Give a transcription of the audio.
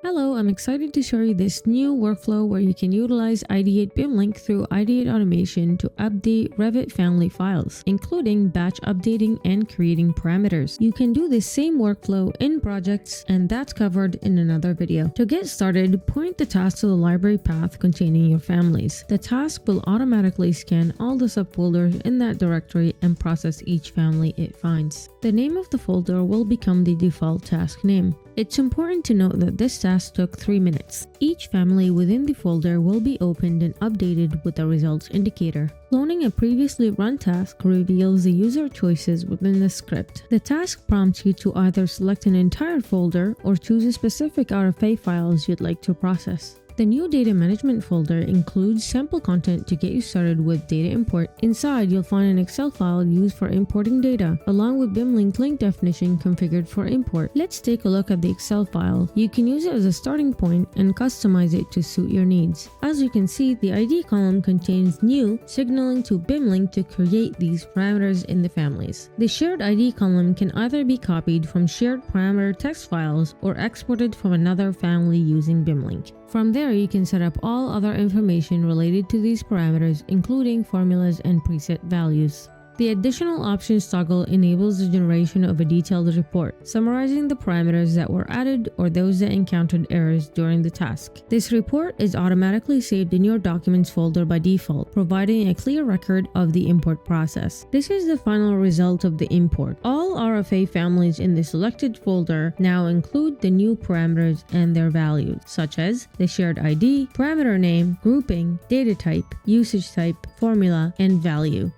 Hello, I'm excited to show you this new workflow where you can utilize Ideate BIM through Ideate Automation to update Revit family files, including batch updating and creating parameters. You can do this same workflow in projects, and that's covered in another video. To get started, point the task to the library path containing your families. The task will automatically scan all the subfolders in that directory and process each family it finds. The name of the folder will become the default task name. It's important to note that this task took 3 minutes. Each family within the folder will be opened and updated with a results indicator. Cloning a previously run task reveals the user choices within the script. The task prompts you to either select an entire folder or choose a specific RFA files you'd like to process. The new data management folder includes sample content to get you started with data import. Inside, you'll find an Excel file used for importing data, along with BIM link definition configured for import. Let's take a look at the Excel file. You can use it as a starting point and customize it to suit your needs. As you can see, the ID column contains new, signaling to BIM link to create these parameters in the families. The shared ID column can either be copied from shared parameter text files or exported from another family using BIM link. From there, you can set up all other information related to these parameters, including formulas and preset values. The additional options toggle enables the generation of a detailed report, summarizing the parameters that were added or those that encountered errors during the task. This report is automatically saved in your Documents folder by default, providing a clear record of the import process. This is the final result of the import. All RFA families in the selected folder now include the new parameters and their values, such as the shared ID, parameter name, grouping, data type, usage type, formula, and value.